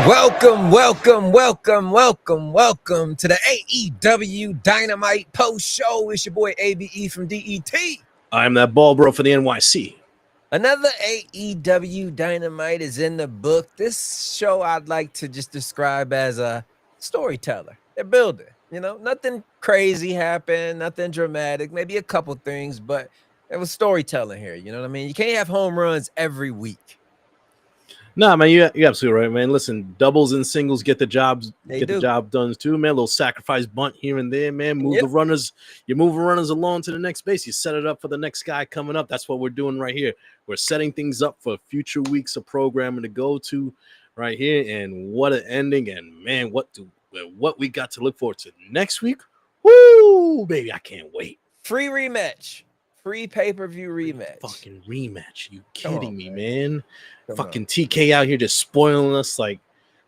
Welcome to the AEW Dynamite post show. It's your boy ABE from DET. I'm that bald bro for the NYC. Another AEW Dynamite is in the book. This show I'd like to just describe as a storyteller. They're building, nothing crazy happened, nothing dramatic, maybe a couple things, but there was storytelling here. You know what I mean? You can't have home runs every week. No, man, you're absolutely right, man. Listen, doubles and singles get the job done too, man. A little sacrifice bunt here and there, man. You move the runners along to the next base. You set it up for the next guy coming up. That's what we're doing right here. We're setting things up for future weeks of programming to go to right here. And what an ending! And man, what we got to look forward to next week? Woo, baby, I can't wait. Free rematch. Free pay-per-view rematch. Fucking rematch. You kidding me, man? Fucking TK out here just spoiling us like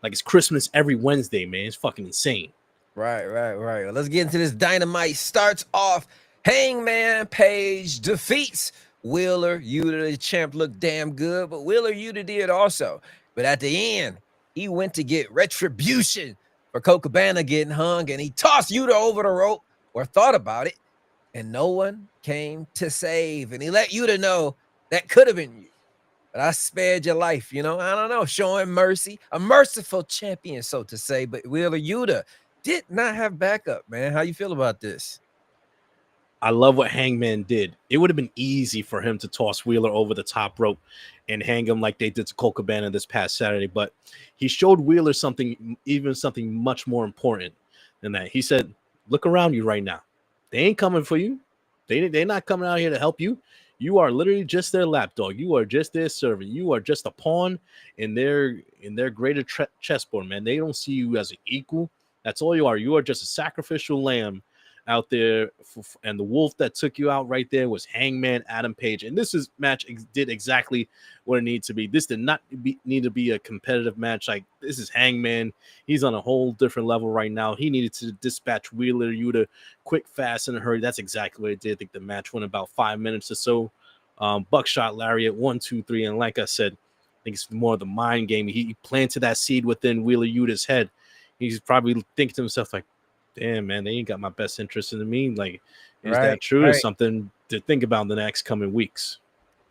it's Christmas every Wednesday, man. It's fucking insane. Right. Well, let's get into this Dynamite. Starts off, Hangman Paige defeats Wheeler Uda. The champ looked damn good, but Wheeler Uda did also. But at the end, he went to get retribution for Colt Cabana getting hung, and he tossed Uda over the rope, or thought about it, and no one came to save. And he let Uda know that could have been you, but I spared your life. I don't know, showing mercy, a merciful champion, so to say. But Wheeler Uda did not have backup, man. How you feel about this? I love what Hangman did. It would have been easy for him to toss Wheeler over the top rope and hang him like they did to Colt Cabana this past Saturday, but he showed Wheeler something much more important than that. He said, look around you right now. They ain't coming for you. They're not coming out here to help you. You are literally just their lapdog. You are just their servant. You are just a pawn in their greater chessboard, man. They don't see you as an equal. That's all you are. You are just a sacrificial lamb out there. And the wolf that took you out right there was Hangman Adam Page. And this match did exactly what it needed to be. This did not need to be a competitive match. Like, this is Hangman. He's on a whole different level right now. He needed to dispatch Wheeler Uda quick, fast, in a hurry. That's exactly what it did. I think the match went about 5 minutes or so. Buckshot lariat, 1, 2, 3. And like I said, I think it's more of the mind game. He planted that seed within Wheeler Uda's head. He's probably thinking to himself, like, damn, man, they ain't got my best interest in me. Like, is that true? It's something to think about in the next coming weeks.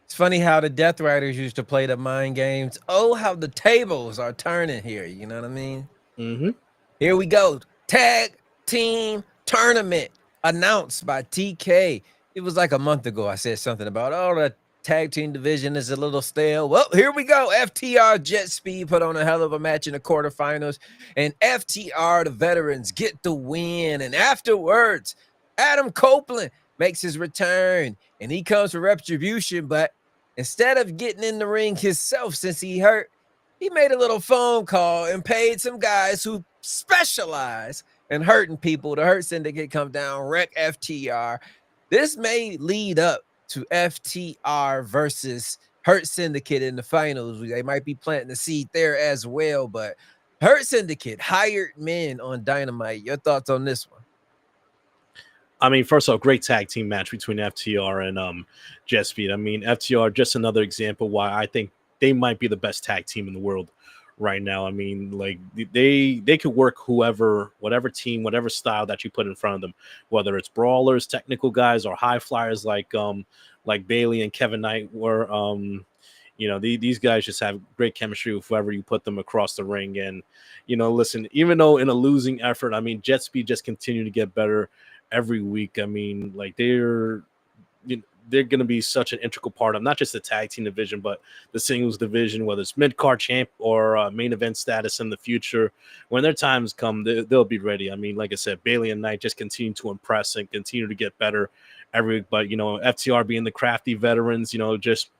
It's funny how the Death Riders used to play the mind games. Oh, how the tables are turning here. You know what I mean? Mm-hmm. Here we go. Tag team tournament announced by TK. It was like a month ago. I said something about, the tag team division is a little stale. Well, here we go. FTR Jet Speed put on a hell of a match in the quarterfinals, and FTR, the veterans, get the win. And afterwards, Adam Copeland makes his return, and he comes for retribution, but instead of getting in the ring himself since he hurt, he made a little phone call and paid some guys who specialize in hurting people. The Hurt Syndicate come down, wreck FTR. This may lead up to FTR versus Hurt Syndicate in the finals. They might be planting the seed there as well, but Hurt Syndicate hired men on Dynamite. Your thoughts on this one? I mean, first off, great tag team match between FTR and Jet Speed. I mean, FTR, just another example why I think they might be the best tag team in the world right now. I mean, like, they could work whatever team, whatever style that you put in front of them, whether it's brawlers, technical guys, or high flyers like Bailey and Kevin Knight were. These guys just have great chemistry with whoever you put them across the ring. And, listen, even though in a losing effort, I mean, Jet Speed just continue to get better every week. I mean, like, they're going to be such an integral part of not just the tag team division, but the singles division, whether it's mid-card champ or main event status in the future. When their times come, they'll be ready. I mean, like I said, Bailey and Knight just continue to impress and continue to get better every week. But, FTR being the crafty veterans, just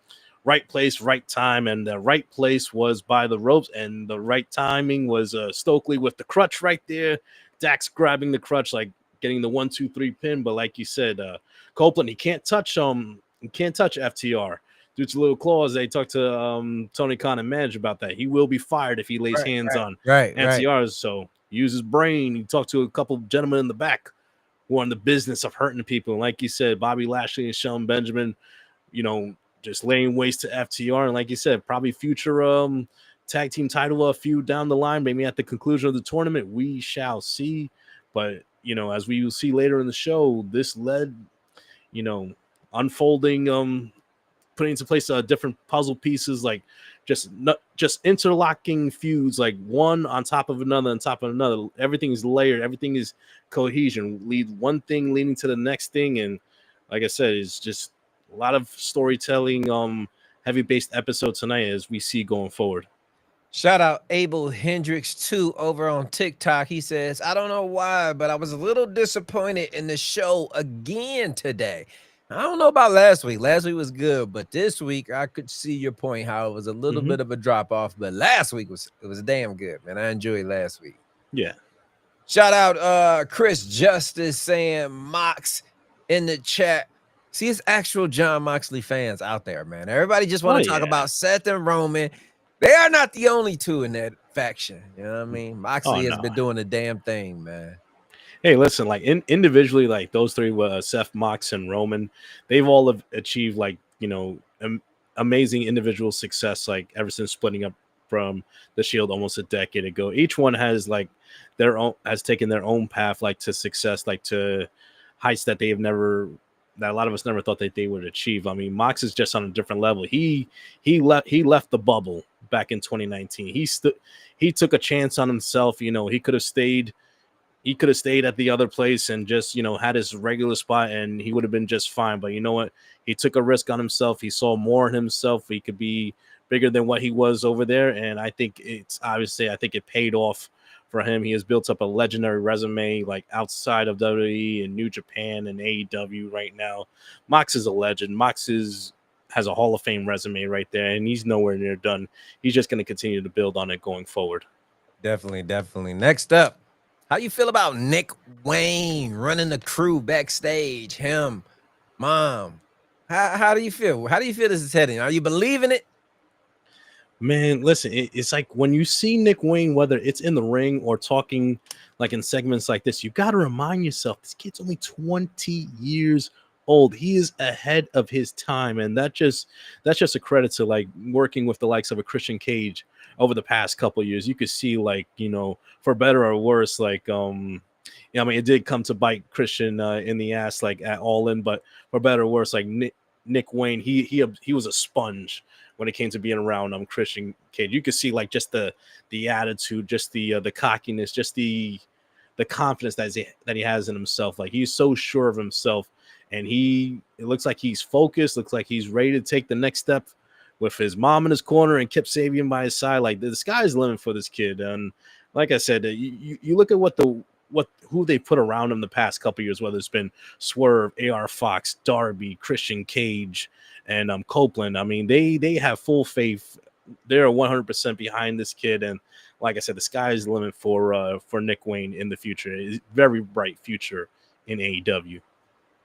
right place, right time. And the right place was by the ropes, and the right timing was Stokely with the crutch right there. Dax grabbing the crutch, like getting the 1, 2, 3 pin. But like you said, Copeland, he can't touch FTR due to little clause. They talked to Tony Khan and Madge about that. He will be fired if he lays hands on FTR. So use his brain. He talked to a couple of gentlemen in the back who are in the business of hurting people. And like you said, Bobby Lashley and Shelton Benjamin, just laying waste to FTR. And like you said, probably future tag team title feud down the line, maybe at the conclusion of the tournament. We shall see. But, as we will see later in the show, this led, unfolding, putting into place different puzzle pieces, like just interlocking feuds, like one on top of another on top of another. Everything is layered, everything is cohesion, one thing leading to the next thing. And like I said, it's just a lot of storytelling, heavy based episode tonight as we see going forward. Shout out Abel Hendricks 2 over on TikTok. He says, I don't know why, but I was a little disappointed in the show again today. I don't know about last week. Last week was good, but this week I could see your point, how it was a little bit of a drop off. But last week was damn good, man. I enjoyed last week. Yeah. Shout out Chris Justice saying Mox in the chat. See, it's actual John Moxley fans out there, man. Everybody just want to talk about Seth and Roman. They are not the only two in that faction. You know what I mean? Moxley has been doing the damn thing, man. Hey, listen, like individually, like those three, Seth, Mox, and Roman, they've all achieved like, amazing individual success, like ever since splitting up from the Shield almost a decade ago. Each one has like has taken their own path, like to success, like to heights that that a lot of us never thought that they would achieve. I mean, Mox is just on a different level. He left the bubble back in 2019. He took a chance on himself. He could have stayed at the other place and just, had his regular spot and he would have been just fine. But you know what? He took a risk on himself. He saw more in himself. He could be bigger than what he was over there. And I think it paid off for him. He has built up a legendary resume, like outside of WWE and New Japan and AEW right now. Mox is a legend. Mox has a Hall of Fame resume right there, and he's nowhere near done. He's just going to continue to build on it going forward. Definitely. Next up, how you feel about Nick Wayne running the crew backstage? Him, Mom. How do you feel? How do you feel this is heading? Are you believing it? Man, listen, it's like when you see Nick Wayne, whether it's in the ring or talking like in segments like this, you got to remind yourself, this kid's only 20 years old. He is ahead of his time. And that's just a credit to like working with the likes of a Christian Cage over the past couple of years. You could see like, for better or worse, like, it did come to bite Christian in the ass, like at All In, but for better or worse, like Nick Wayne, he was a sponge when it came to being around Christian Cage. You could see like just the attitude, just the cockiness, just the confidence that he has in himself. Like he's so sure of himself, and it looks like he's focused, looks like he's ready to take the next step with his mom in his corner and Kip Sabian by his side. Like the sky's the limit for this kid. And like I said, you look at who they put around him the past couple years, whether it's been Swerve, AR Fox, Darby, Christian Cage, and Copeland. I mean, they have full faith. They're 100% behind this kid, and like I said, the sky is the limit for Nick Wayne in the future. It's a very bright future in AEW.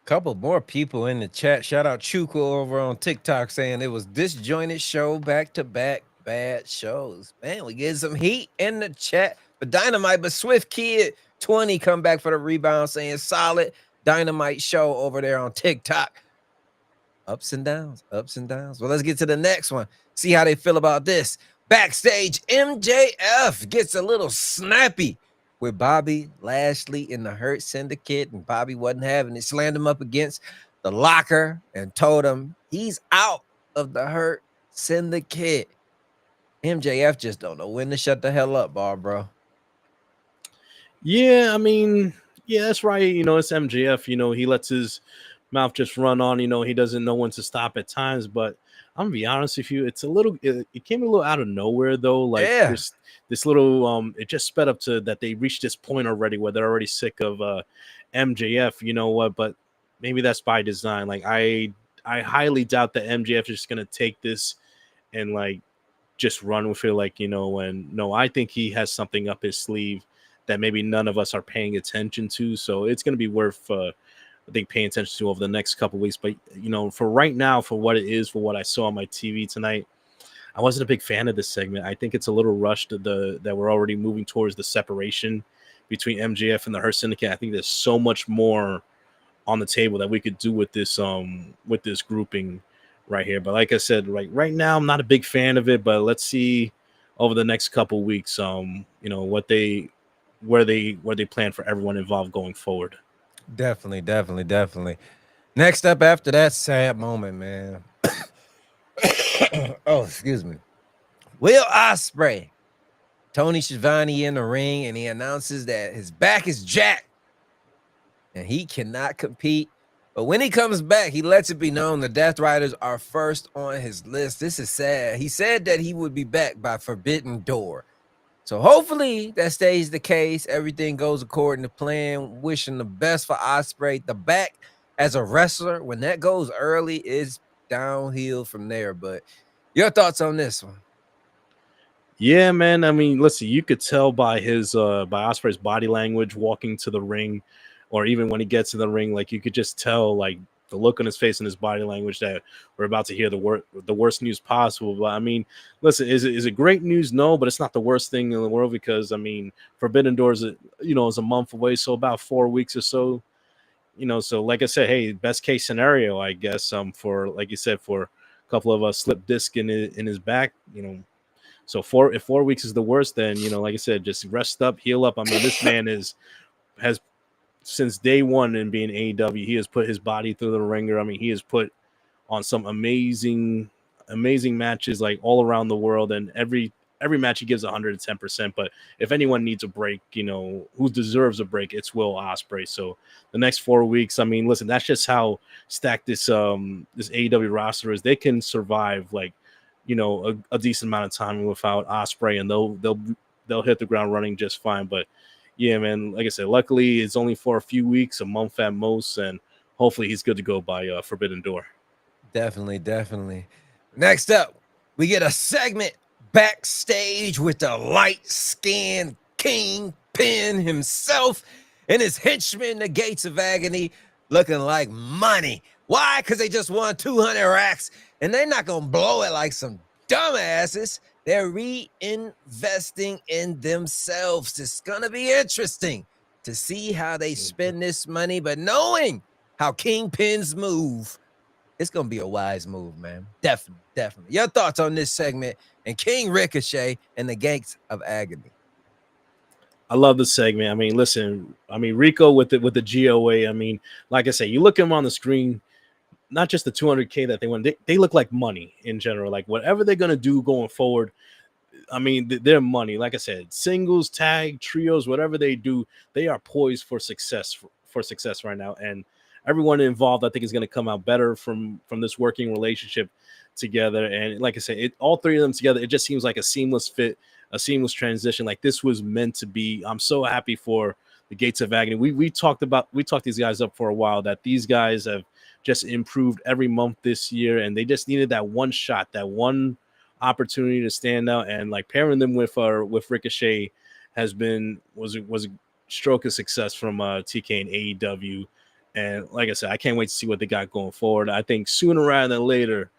Couple more people in the chat. Shout out Chuko over on TikTok saying it was disjointed show, back-to-back bad shows. Man, we get some heat in the chat. But Dynamite, but Swift Kid 20 come back for the rebound saying solid Dynamite show over there on TikTok. Ups and downs. Well, let's get to the next one. See how they feel about this. Backstage, MJF gets a little snappy with Bobby Lashley in the Hurt Syndicate, and Bobby wasn't having it. Slammed him up against the locker and told him he's out of the Hurt Syndicate. MJF just don't know when to shut the hell up, bro. Yeah, I mean, yeah, that's right. It's MJF. He lets his mouth just run on. He doesn't know when to stop at times. But I'm gonna be honest with you, it came a little out of nowhere though. Like this little it just sped up to that they reached this point already where they're already sick of MJF. You know what? But maybe that's by design. Like I highly doubt that MJF is just gonna take this and like just run with it. Like and no, I think he has something up his sleeve that maybe none of us are paying attention to. So it's going to be worth, I think, paying attention to over the next couple of weeks. But, for right now, for what it is, for what I saw on my TV tonight, I wasn't a big fan of this segment. I think it's a little rushed that we're already moving towards the separation between MJF and the Hurt Syndicate. I think there's so much more on the table that we could do with this grouping right here. But like I said, right now, I'm not a big fan of it, but let's see over the next couple weeks. What they where they plan for everyone involved going forward. Definitely. Next up after that sad moment, man. Oh, excuse me. Will Osprey, Tony Schiavone in the ring, and he announces that his back is jacked and he cannot compete. But when he comes back, he lets it be known the Death Riders are first on his list. This is sad. He said that he would be back by Forbidden Door. So hopefully that stays the case. Everything goes according to plan. Wishing the best for Osprey. The back as a wrestler, when that goes early, is downhill from there. But your thoughts on this one? Yeah, man. I mean, listen, you could tell by Osprey's body language walking to the ring, or even when he gets in the ring, like you could just tell, like the look on his face and his body language, that we're about to hear the worst news possible. But I mean, listen, is it great news? No, but it's not the worst thing in the world, because I mean, Forbidden Door is is a month away, so about 4 weeks or so. So like I said, hey, best case scenario, I guess, for, like you said, for a couple of slip disc in his back, So if 4 weeks is the worst, then like I said, just rest up, heal up. I mean, this man has since day one in being AEW, he has put his body through the ringer. I mean, he has put on some amazing matches, like all around the world, and every match he gives 110%. But if anyone needs a break, who deserves a break, it's Will Osprey. So the next 4 weeks, I mean, listen, that's just how stacked this AEW roster is. They can survive like a decent amount of time without Osprey, and they'll hit the ground running just fine. But yeah, man, like I said, luckily it's only for a few weeks, a month at most, and hopefully he's good to go by Forbidden Door. Definitely. Next up, we get a segment backstage with the light-skinned Kingpin himself and his henchman, the Gates of Agony, looking like money. Why? Because they just won 200 racks, and they're not going to blow it like some dumbasses. They're reinvesting in themselves. It's going to be interesting to see how they spend this money, but knowing how Kingpins move, it's going to be a wise move, man. Definitely. Your thoughts on this segment and King Ricochet and the Gates of Agony? I love the segment. I mean, listen, Rico with the GOA. I mean, like I say, you look at him on the screen, not just the 200K that they won, they look like money in general. Like whatever they're going to do going forward, I mean, they're money. Like I said, singles, tag, trios, whatever they do, they are poised for success right now. And everyone involved, I think, is going to come out better from this working relationship together. And like I said, all three of them together, it just seems like a seamless fit, a seamless transition. Like this was meant to be. I'm so happy for the Gates of Agony. We talked these guys up for a while, that these guys have just improved every month this year, and they just needed that one shot, that one opportunity to stand out. And like pairing them with Ricochet was a stroke of success from TK and AEW. And like I said, I can't wait to see what they got going forward. I think sooner rather than later,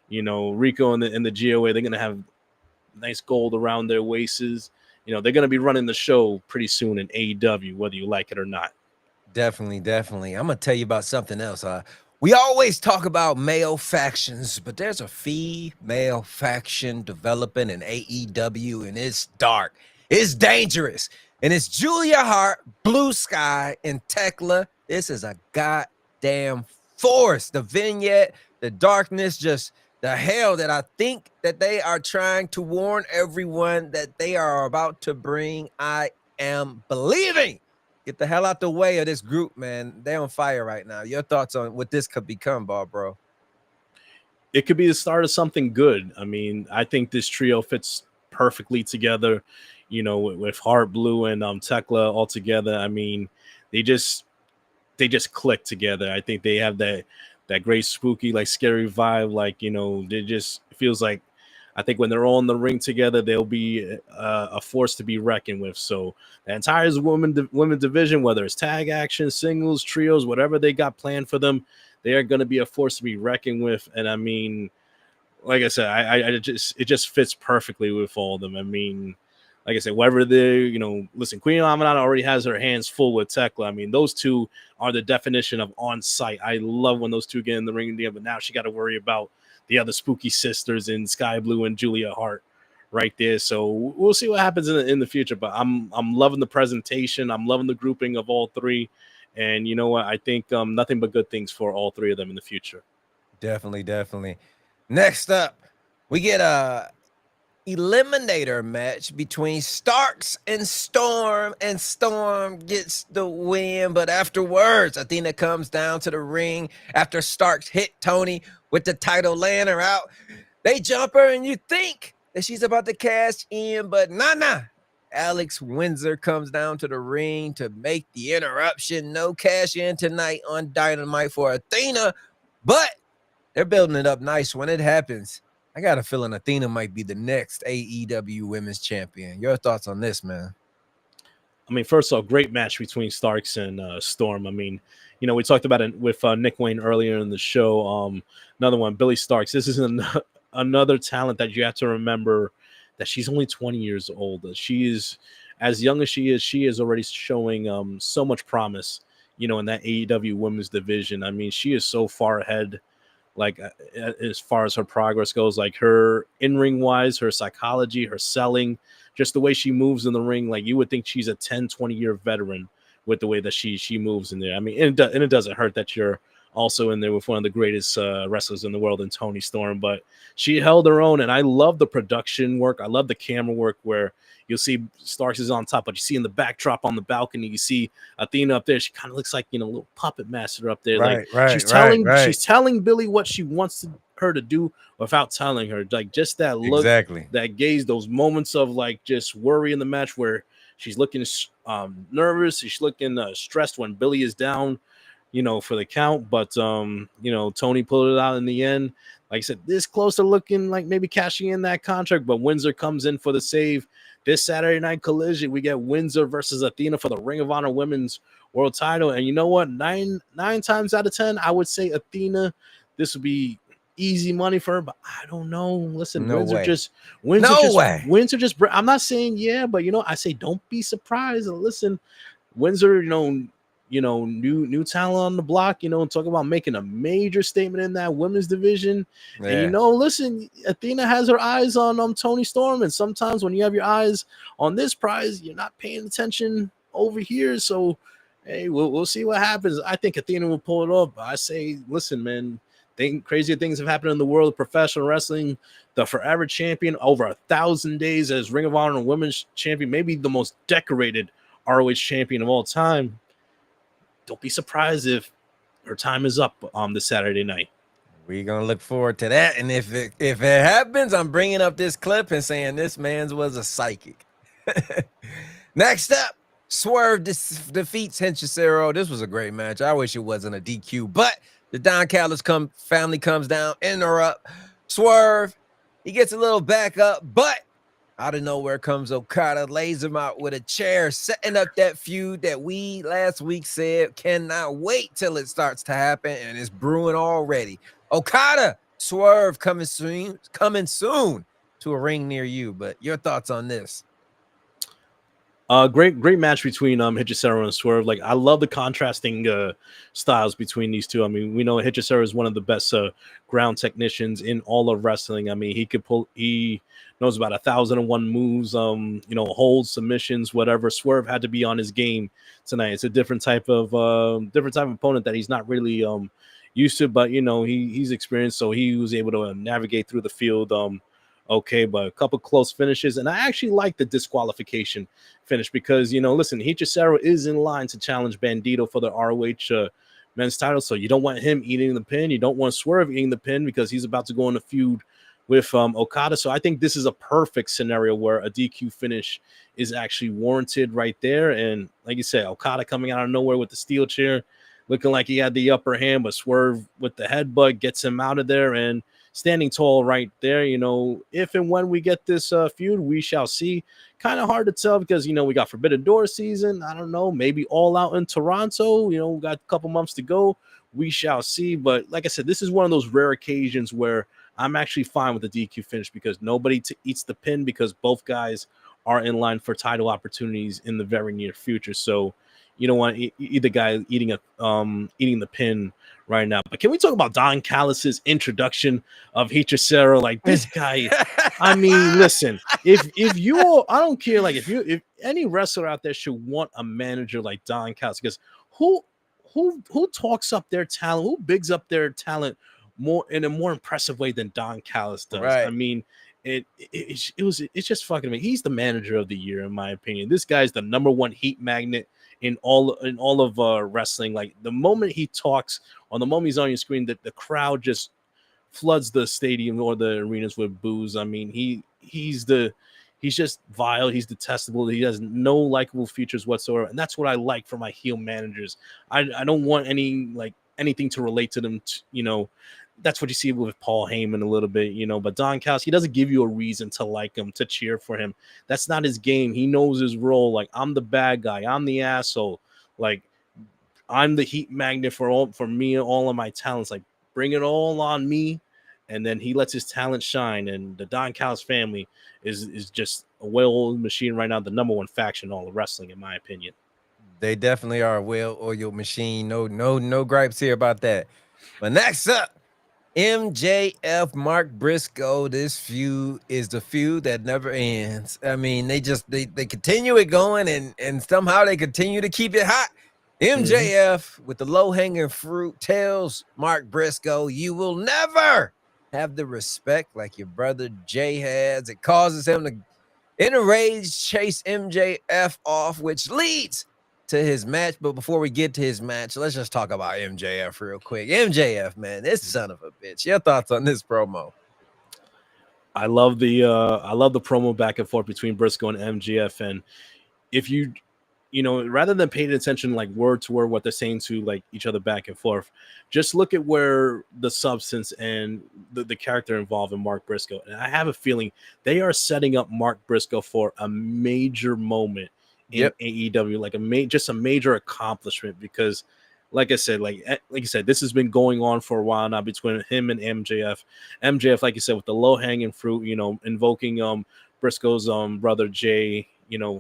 Rico and the GOA, they're gonna have nice gold around their waists. They're gonna be running the show pretty soon in AEW, whether you like it or not. Definitely. I'm gonna tell you about something else. We always talk about male factions, but there's a female faction developing in AEW, and it's dark, it's dangerous, and it's Julia Hart, Blue Sky, and Techla. This is a goddamn force. The vignette, the darkness, just the hell that I think that they are trying to warn everyone that they are about to bring. I am believing. Get the hell out the way of this group, man. They're on fire right now. Your thoughts on what this could become, Bald Bro? It could be the start of something good. I mean, I think this trio fits perfectly together, with Hart, Blue, and Techla all together. I mean, they just click together. I think they have that great spooky, like scary vibe. Like, it feels like, I think when they're all in the ring together, they'll be a force to be reckoned with. So the entire women division, whether it's tag action, singles, trios, whatever they got planned for them, they are going to be a force to be reckoned with. And I mean, like I said, it just fits perfectly with all of them. I mean, like I said, whether they're, listen, Queen Amanada already has her hands full with Techla. I mean, those two are the definition of on site. I love when those two get in the ring together, but now she got to worry about the other spooky sisters in Sky Blue and Julia Hart right there. So we'll see what happens in the future. But I'm loving the presentation. I'm loving the grouping of all three. And you know what? I think nothing but good things for all three of them in the future. Definitely. Next up, we get a eliminator match between Starks and Storm gets the win, but afterwards Athena comes down to the ring after Starks hit Tony with the title, laying her out. They jump her and you think that she's about to cash in, but nah. Alex Windsor comes down to the ring to make the interruption. No cash in tonight on Dynamite for Athena, but they're building it up nice when it happens. I got a feeling Athena might be the next AEW Women's Champion. Your thoughts on this, man? I mean, first off, great match between Starks and Storm. I mean, you know, we talked about it with Nick Wayne earlier in the show. Another one, Billy Starks. This is another talent that you have to remember that she's only 20 years old. She is, as young as she is already showing so much promise, you know, in that AEW Women's division. I mean, she is so far ahead, like as far as her progress goes, like her in-ring wise, her psychology, her selling, just the way she moves in the ring. Like you would think she's a 10-20 year veteran with the way that she moves in there. I mean, and it doesn't hurt that you're also in there with one of the greatest wrestlers in the world in Toni Storm, but she held her own. And I love the production work. I love the camera work where you'll see Starks is on top, but you see in the backdrop on the balcony, you see Athena up there. She kind of looks like, you know, a little puppet master up there. She's telling Billy what she wants her to do without telling her. Like just that look, that gaze, those moments of like just worry in the match where she's looking nervous, she's looking stressed when Billy is down, you know, for the count. But you know, Tony pulled it out in the end. Like I said, this close to looking like maybe cashing in that contract, but Windsor comes in for the save. This Saturday Night Collision, we get Windsor versus Athena for the Ring of Honor Women's World Title. And you know what? Nine times out of 10, I would say Athena. This would be easy money for her, but I don't know. Listen, Windsor just. I'm not saying yeah, but you know, I say don't be surprised. Listen, Windsor, you know, new talent on the block, you know, talk about making a major statement in that women's division. Yeah. And, you know, listen, Athena has her eyes on Toni Storm. And sometimes when you have your eyes on this prize, you're not paying attention over here. So, hey, we'll see what happens. I think Athena will pull it off. I say, listen, man, crazier things have happened in the world of professional wrestling. The forever champion, over 1,000 days as Ring of Honor Women's Champion, maybe the most decorated ROH champion of all time. Don't be surprised if her time is up on this Saturday night. We're going to look forward to that. And if it happens, I'm bringing up this clip and saying this man's was a psychic. Next up, Swerve defeats Hisero. This was a great match. I wish it wasn't a DQ, but the Don Callis family comes down, interrupt. Swerve, he gets a little back up, but out of nowhere comes Okada, lays him out with a chair, setting up that feud that we last week said cannot wait till it starts to happen, and it's brewing already. Okada, Swerve coming soon to a ring near you. But your thoughts on this? Great match between Hisero and Swerve. Like I love the contrasting styles between these two. I mean, we know Hisero is one of the best ground technicians in all of wrestling. I mean, he knows about 1,001 moves, you know, holds, submissions, whatever. Swerve had to be on his game tonight. It's a different type of opponent that he's not really used to, but you know, he's experienced, so he was able to navigate through the field okay, but a couple close finishes. And I actually like the disqualification finish because, you know, listen, Hisero is in line to challenge Bandito for the ROH men's title. So you don't want him eating the pin. You don't want Swerve eating the pin because he's about to go in a feud with Okada. So I think this is a perfect scenario where a DQ finish is actually warranted right there. And like you said, Okada coming out of nowhere with the steel chair, looking like he had the upper hand, but Swerve with the headbutt gets him out of there and standing tall right there. You know, if and when we get this feud, we shall see. Kind of hard to tell because, you know, we got Forbidden Door season. I don't know, maybe All Out in Toronto. You know, we got a couple months to go. We shall see. But like I said, this is one of those rare occasions where I'm actually fine with the DQ finish because nobody eats the pin because both guys are in line for title opportunities in the very near future. So you don't want either guy eating the pin right now. But can we talk about Don Callis's introduction of Hisero? Like, this guy, I mean, listen, if you all, I don't care, like if any wrestler out there should want a manager like Don Callis, because who talks up their talent, who bigs up their talent more in a more impressive way than Don Callis does. Right. I mean, it's just fucking amazing. He's the manager of the year, in my opinion. This guy's the number one heat magnet in all of wrestling. Like, the moment he talks, or the moment he's on your screen, that the crowd just floods the stadium or the arenas with boos. I mean, he's just vile. He's detestable. He has no likable features whatsoever, and that's what I like from my heel managers. I don't want anything to relate to them. That's what you see with Paul Heyman a little bit, But Don Callis, he doesn't give you a reason to like him, to cheer for him. That's not his game. He knows his role. Like, I'm the bad guy. I'm the asshole. Like, I'm the heat magnet for me and all of my talents. Like, bring it all on me. And then he lets his talent shine. And the Don Callis family is just a well-oiled machine right now, the number one faction in all of wrestling, in my opinion. They definitely are a well-oiled machine. No gripes here about that. But next up, MJF, Mark Briscoe. This feud is the feud that never ends. I mean, they continue it going, and somehow they continue to keep it hot. MJF with the low-hanging fruit tells Mark Briscoe, you will never have the respect like your brother Jay has. It causes him to, in a rage, chase MJF off, which leads to his match. But before we get to his match, let's just talk about MJF real quick. MJF, man, this son of a bitch. Your thoughts on this promo? I love the promo back and forth between Briscoe and MJF. And if you rather than paying attention like word to word what they're saying to like each other back and forth, just look at where the substance and the character involved in Mark Briscoe. And I have a feeling they are setting up Mark Briscoe for a major moment in AEW, like a major accomplishment, because like I said, this has been going on for a while now between him and MJF. MJF, like you said, with the low hanging fruit, invoking Briscoe's brother Jay,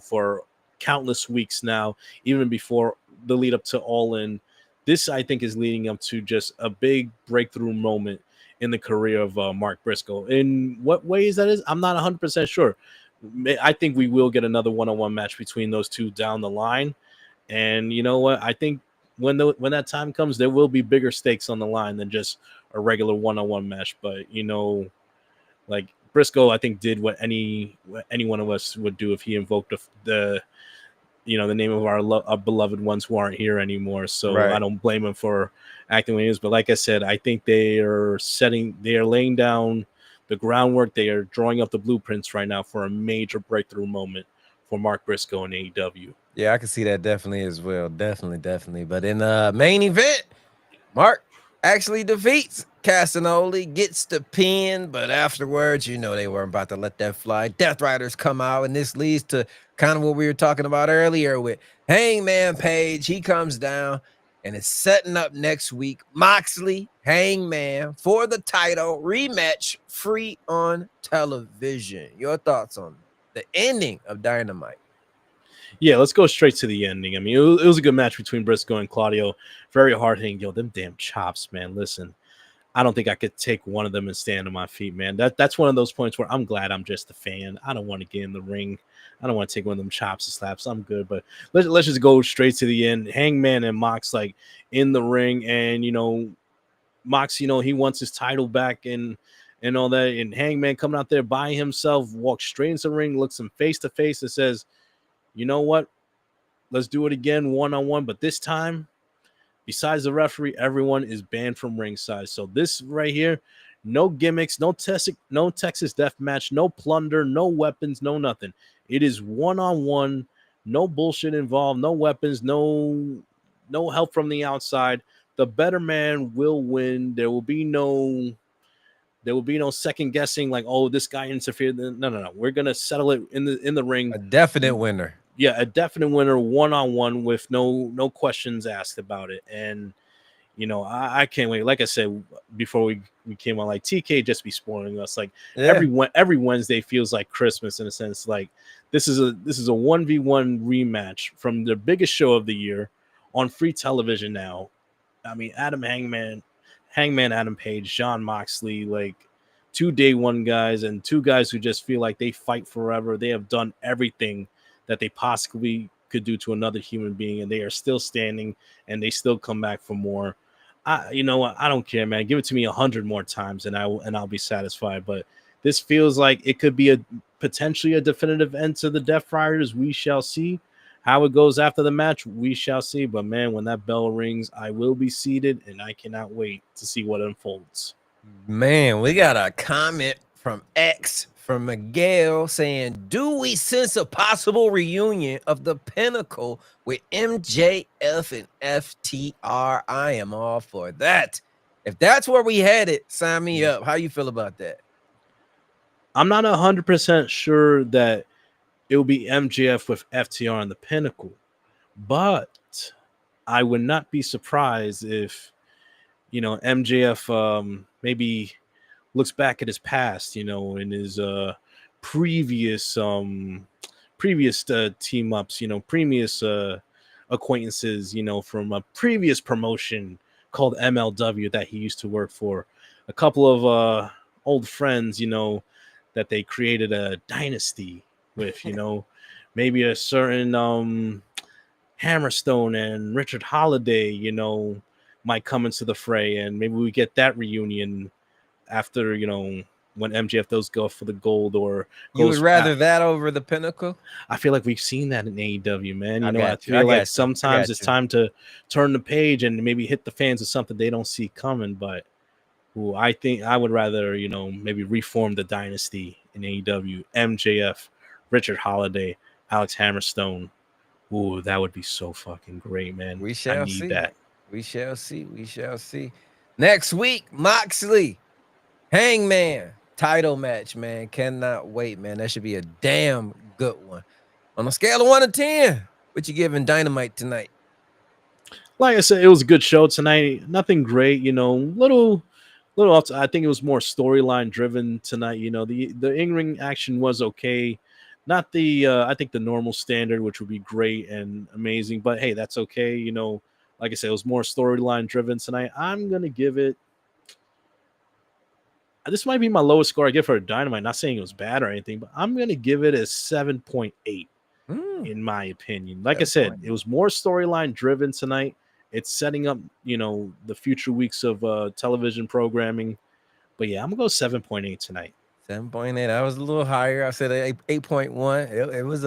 for countless weeks now, even before the lead up to All In. This, I think, is leading up to just a big breakthrough moment in the career of Mark Briscoe. In what ways that is, I'm not 100% sure. I think we will get another one-on-one match between those two down the line. And you know what? I think when that time comes, there will be bigger stakes on the line than just a regular one-on-one match. But, like Briscoe, I think, did what any one of us would do if he invoked the name of our beloved ones who aren't here anymore. So right. I don't blame him for acting when he is. But like I said, I think they are laying down the groundwork. They are drawing up the blueprints right now for a major breakthrough moment for Mark Briscoe in AEW. Yeah, I can see that definitely as well. Definitely. But in the main event, Mark actually defeats Casanoli, gets the pin, but afterwards, they weren't about to let that fly. Death Riders come out, and this leads to kind of what we were talking about earlier with Hangman Paige. He comes down, and it's setting up next week. Moxley, Hangman for the title rematch, free on television. Your thoughts on the ending of Dynamite? Yeah, let's go straight to the ending. I mean, it was a good match between Briscoe and Claudio. Very hard hitting. Them damn chops, man. Listen, I don't think I could take one of them and stand on my feet, man. That's one of those points where I'm glad I'm just a fan. I don't want to get in the ring. I don't want to take one of them chops and slaps. I'm good, but let's just go straight to the end. Hangman and Mox like in the ring, and Mox, he wants his title back and all that. And Hangman coming out there by himself, walks straight into the ring, looks him face to face, and says, "You know what? Let's do it again, one-on-one. But this time, besides the referee, everyone is banned from ringside. So this right here, no gimmicks, no Texas death match, no plunder, no weapons, no nothing. It is one-on-one, no bullshit involved, no weapons, no help from the outside. The better man will win. There will be no second guessing like, oh, this guy interfered. No. We're gonna settle it in the ring. A definite winner. Yeah, a definite winner, one-on-one with no questions asked about it. And I can't wait. Like I said before we came on, like TK just be spoiling us. Like every Wednesday feels like Christmas in a sense. Like this is a 1v1 rematch from the biggest show of the year on free television now. I mean, Hangman Adam Page, John Moxley, like 2 day 1 guys and 2 guys who just feel like they fight forever. They have done everything that they possibly could do to another human being, and they are still standing and they still come back for more. You know what? I don't care, man. Give it to me 100 more times, and I'll be satisfied. But this feels like it could be potentially a definitive end to the Death Riders. We shall see. How it goes after the match, we shall see. But man, when that bell rings, I will be seated, and I cannot wait to see what unfolds. Man, we got a comment from X from Miguel saying, "Do we sense a possible reunion of the Pinnacle with MJF and FTR? I am all for that. If that's where we headed, sign me up. How you feel about that?" I'm not 100% sure that it will be MJF with FTR on the Pinnacle, but I would not be surprised if, MJF maybe looks back at his past, in his previous team ups, previous acquaintances, from a previous promotion called MLW that he used to work for. A couple of old friends, that they created a dynasty with, maybe a certain Hammerstone and Richard Holiday, might come into the fray, and maybe we get that reunion after, when MJF does go for the gold, or you would rather that over the Pinnacle? I feel like we've seen that in AEW, man. I feel like sometimes it's time to turn the page and maybe hit the fans with something they don't see coming. But I think I would rather, maybe reform the dynasty in AEW. MJF, Richard Holiday, Alex Hammerstone. Ooh, that would be so fucking great, man. We shall see that. We shall see. We shall see. Next week, Moxley, Hangman title match, man. Cannot wait, man. That should be a damn good one. On a scale of 1 to 10, what you giving Dynamite tonight? Like I said, it was a good show tonight. Nothing great, little. I think it was more storyline driven tonight. The in-ring action was okay. Not the I think the normal standard, which would be great and amazing, but hey, that's okay. Like I said, it was more storyline driven tonight. I'm gonna give it. This might be my lowest score I give for a Dynamite. Not saying it was bad or anything, but I'm gonna give it a 7.8 in my opinion. Like I said, it was more storyline driven tonight. It's setting up, the future weeks of television programming. But yeah, I'm gonna go 7.8 tonight. 7.8. I was a little higher. I said 8.1. It was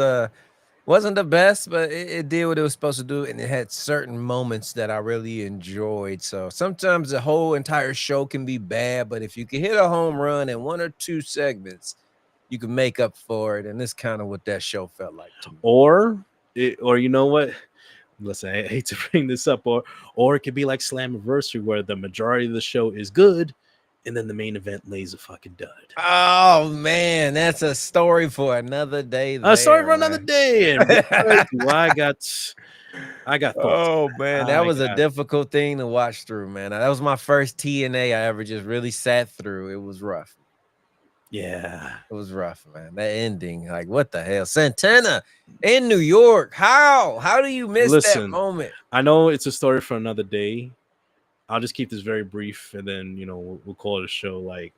wasn't the best, but it did what it was supposed to do, and it had certain moments that I really enjoyed. So sometimes the whole entire show can be bad, but if you can hit a home run in 1 or 2 segments, you can make up for it. And this kind of what that show felt like to me. Or you know what? Listen, I hate to bring this up, or it could be like Slammiversary, where the majority of the show is good, and then the main event lays a fucking dud. Oh man, that's a story for another day. A story for another day. And I got thoughts. Oh man, that was a difficult thing to watch through, man. That was my first TNA I ever just really sat through. It was rough. Yeah, it was rough, man. That ending, like, what the hell? Santana in New York. How do you miss that moment? I know it's a story for another day. I'll just keep this very brief, and then we'll call it a show. Like,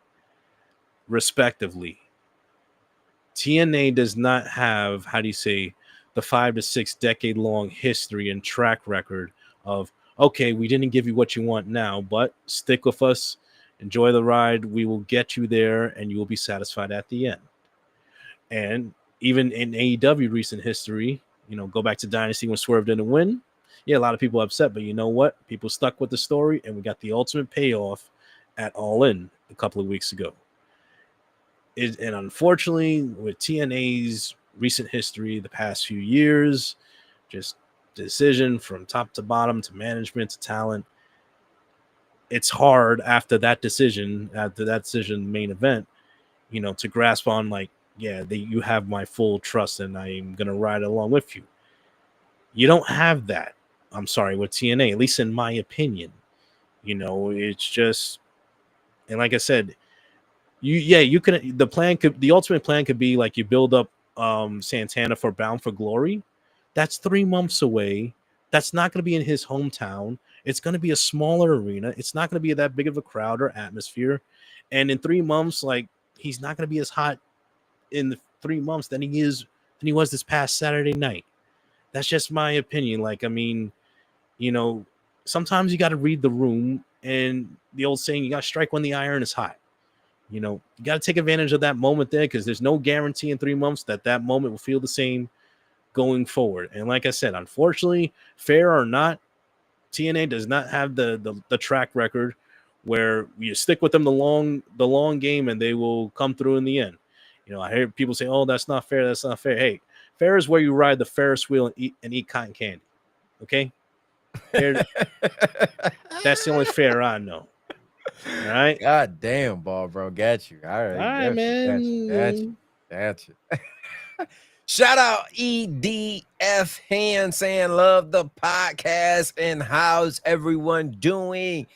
respectively, TNA does not have, how do you say, the 5 to 6 decade long history and track record of, okay, we didn't give you what you want now, but stick with us. Enjoy the ride. We will get you there, and you will be satisfied at the end. And even in AEW recent history, go back to Dynasty when Swerve didn't win. Yeah, a lot of people are upset, but you know what? People stuck with the story, and we got the ultimate payoff at All In a couple of weeks ago. And unfortunately, with TNA's recent history, the past few years, just decision from top to bottom to management to talent, it's hard after that decision main event, to grasp on, like, yeah, you have my full trust and I'm going to ride along with you. You don't have that, I'm sorry, with TNA, at least in my opinion. It's just, and like I said, you can, the ultimate plan could be like you build up Santana for Bound for Glory. That's 3 months away. That's not going to be in his hometown. It's going to be a smaller arena. It's not going to be that big of a crowd or atmosphere. And in 3 months, like, he's not going to be as hot in the 3 months than he was this past Saturday night. That's just my opinion. Like, I mean, you know, sometimes you got to read the room, and the old saying, you got to strike when the iron is hot. You know, you got to take advantage of that moment there, because there's no guarantee in 3 months that moment will feel the same going forward. And like I said, unfortunately, fair or not, TNA does not have the track record where you stick with them the long game and they will come through in the end. You know, I hear people say, "Oh, that's not fair. That's not fair." Hey, fair is where you ride the Ferris wheel and eat cotton candy. Okay, fair, that's the only fair I know. All right. God damn, Bald Bro, got you. All right, Man. Got you. Shout out EDF Hand saying love the podcast, and how's everyone doing?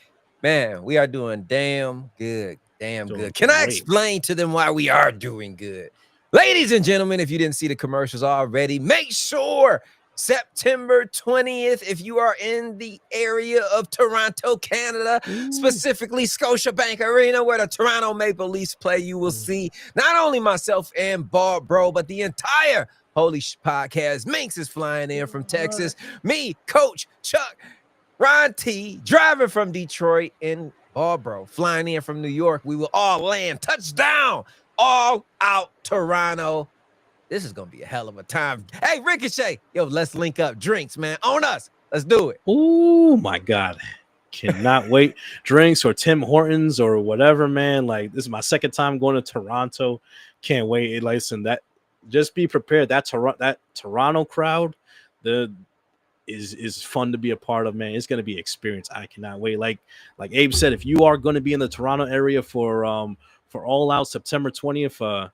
Man, we are doing damn good. Damn Doing good. Can I great. explain to them why we are doing good? Ladies and gentlemen, if you didn't see the commercials already, make sure September 20th, if you are in the area of Toronto, Canada, specifically Scotiabank Arena, where the Toronto Maple Leafs play, you will see not only myself and Bald Bro, but the entire Holy Shhh Podcast. Minx is flying in from Texas. Me, Coach Chuck, Ron T, driving from Detroit, and Bald Bro flying in from New York. We will all land touchdown, all out Toronto. This is going to be a hell of a time. Hey, Ricochet, yo, let's link up drinks, man. On us. Let's do it. Oh, my God. Cannot wait. Drinks or Tim Hortons or whatever, man. Like, this is my second time going to Toronto. Can't wait. Listen, just be prepared. That Toronto crowd is fun to be a part of, man. It's going to be an experience. I cannot wait. Like Abe said, if you are going to be in the Toronto area for All Out September 20th,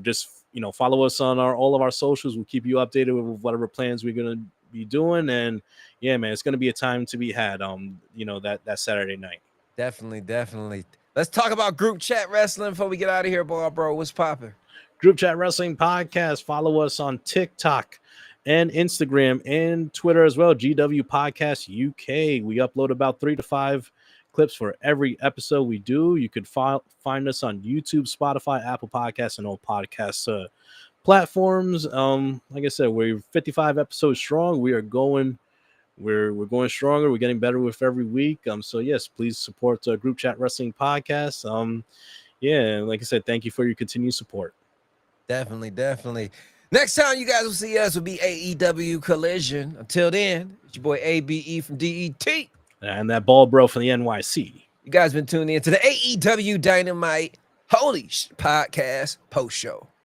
just follow us on all of our socials. We'll keep you updated with whatever plans we're gonna be doing. And yeah, man, it's gonna be a time to be had. That Saturday night. Definitely. Let's talk about group chat wrestling before we get out of here, Bro. What's popping? Group Chat Wrestling Podcast. Follow us on TikTok and Instagram and Twitter as well. GW Podcast UK. We upload about 3 to 5 clips for every episode we do. You could find us on YouTube, Spotify, Apple Podcasts, and all podcast platforms. Like I said, we're 55 episodes strong. We're going stronger. We're getting better with every week. So yes, please support Group Chat Wrestling Podcast. Like I said, thank you for your continued support. Definitely. Next time you guys will see us will be AEW Collision. Until then, it's your boy ABE from DET. And that Bald Bro from the NYC. You guys been tuning in to the AEW Dynamite Holy Shhh Podcast post show.